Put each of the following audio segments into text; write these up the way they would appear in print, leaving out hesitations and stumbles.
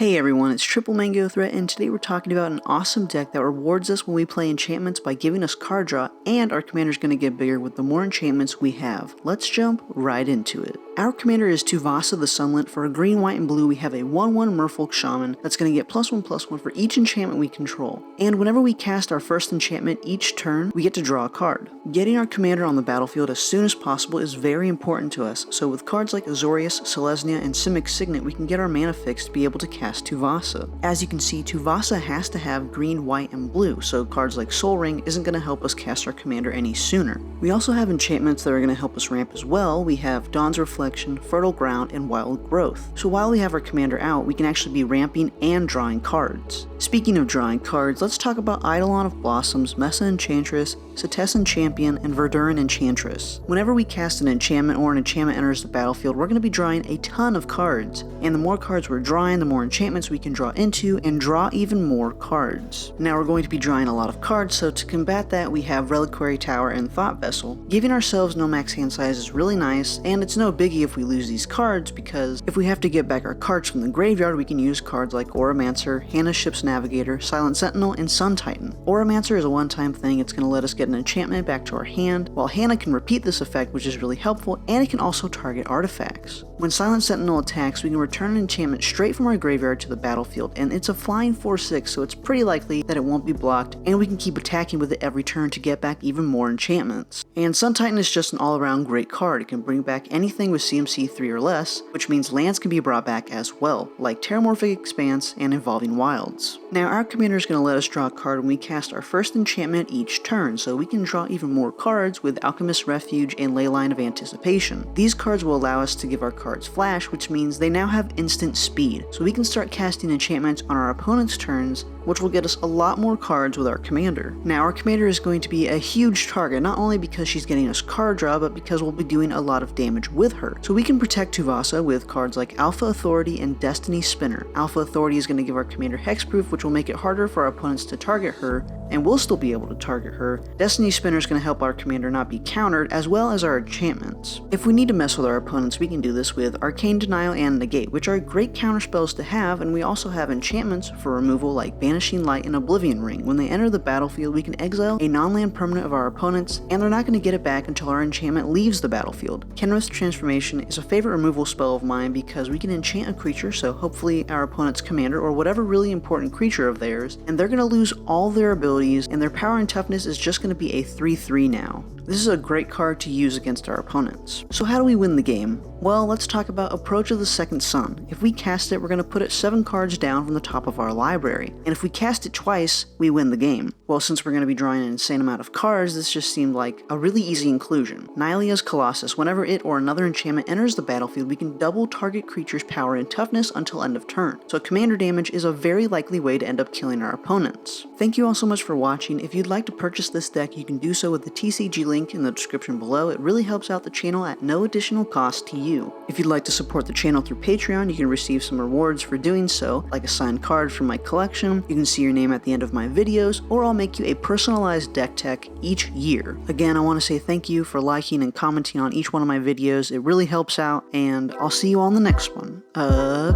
Hey everyone, it's triplemangothreat, and today we're talking about an awesome deck that rewards us when we play enchantments by giving us card draw, and our commander's going to get bigger with the more enchantments we have. Let's jump right into it. Our commander is Tuvasa the Sunlit. For a green, white, and blue, we have a 1/1 Merfolk Shaman that's going to get +1/+1 for each enchantment we control. And whenever we cast our first enchantment each turn, we get to draw a card. Getting our commander on the battlefield as soon as possible is very important to us, so with cards like Azorius, Selesnya, and Simic Signet, we can get our mana fixed to be able to cast Tuvasa. As you can see, Tuvasa has to have green, white, and blue, so cards like Soul Ring isn't going to help us cast our commander any sooner. We also have enchantments that are going to help us ramp as well. We have Dawn's Reflection, Fertile Ground, and Wild Growth. So while we have our commander out, we can actually be ramping and drawing cards. Speaking of drawing cards, let's talk about Eidolon of Blossoms, Mesa Enchantress, Setessan Champion, and Verduran Enchantress. Whenever we cast an enchantment or an enchantment enters the battlefield, we're going to be drawing a ton of cards, and the more cards we're drawing, the more enchantments we can draw into and draw even more cards. Now we're going to be drawing a lot of cards, so to combat that we have Reliquary Tower and Thought Vessel. Giving ourselves no max hand size is really nice, and it's no biggie if we lose these cards, because if we have to get back our cards from the graveyard, we can use cards like Auramancer, Hannah's Ship's Navigator, Silent Sentinel, and Sun Titan. Auramancer is a one-time thing. It's going to let us get an enchantment back to our hand, while Hannah can repeat this effect, which is really helpful, and it can also target artifacts. When Silent Sentinel attacks, we can return an enchantment straight from our graveyard to the battlefield, and it's a flying 4/6, so it's pretty likely that it won't be blocked, and we can keep attacking with it every turn to get back even more enchantments. And Sun Titan is just an all-around great card. It can bring back anything with CMC 3 or less, which means lands can be brought back as well, like Terramorphic Expanse and Evolving Wilds. Now our commander is going to let us draw a card when we cast our first enchantment each turn, so we can draw even more cards with Alchemist's Refuge and Leyline of Anticipation. These cards will allow us to give our cards flash, which means they now have instant speed, so we can start casting enchantments on our opponent's turns, which will get us a lot more cards with our commander. Now our commander is going to be a huge target, not only because she's getting us card draw, but because we'll be doing a lot of damage with her. So we can protect Tuvasa with cards like Alpha Authority and Destiny Spinner. Alpha Authority is going to give our commander hexproof, which will make it harder for our opponents to target her, and we'll still be able to target her. Destiny Spinner is going to help our commander not be countered, as well as our enchantments. If we need to mess with our opponents, we can do this with Arcane Denial and Negate, which are great counter spells to have, and we also have enchantments for removal like Banishing Light and Oblivion Ring. When they enter the battlefield, we can exile a non-land permanent of our opponents, and they're not going to get it back until our enchantment leaves the battlefield. Kenrith's Transformation is a favorite removal spell of mine because we can enchant a creature, so hopefully our opponent's commander or whatever really important creature of theirs, and they're going to lose all their abilities, and their power and toughness is just going to be a 3/3 now. This is a great card to use against our opponents. So how do we win the game? Well, let's talk about Approach of the Second Sun. If we cast it, we're going to put it 7 cards down from the top of our library, and if we cast it twice, we win the game. Well, since we're going to be drawing an insane amount of cards, this just seemed like a really easy inclusion. Nylea's Colossus. Whenever it or another enchantment enters the battlefield, we can double target creature's power and toughness until end of turn. So commander damage is a very likely way to end up killing our opponents. Thank you all so much for watching. If you'd like to purchase this deck, you can do so with the TCG link in the description below. It really helps out the channel at no additional cost to you. If you'd like to support the channel through Patreon, you can receive some rewards for doing so, like a signed card from my collection, you can see your name at the end of my videos, or I'll make you a personalized deck tech each year. Again, I want to say thank you for liking and commenting on each one of my videos. It really helps out, and I'll see you on the next one.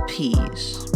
Peace.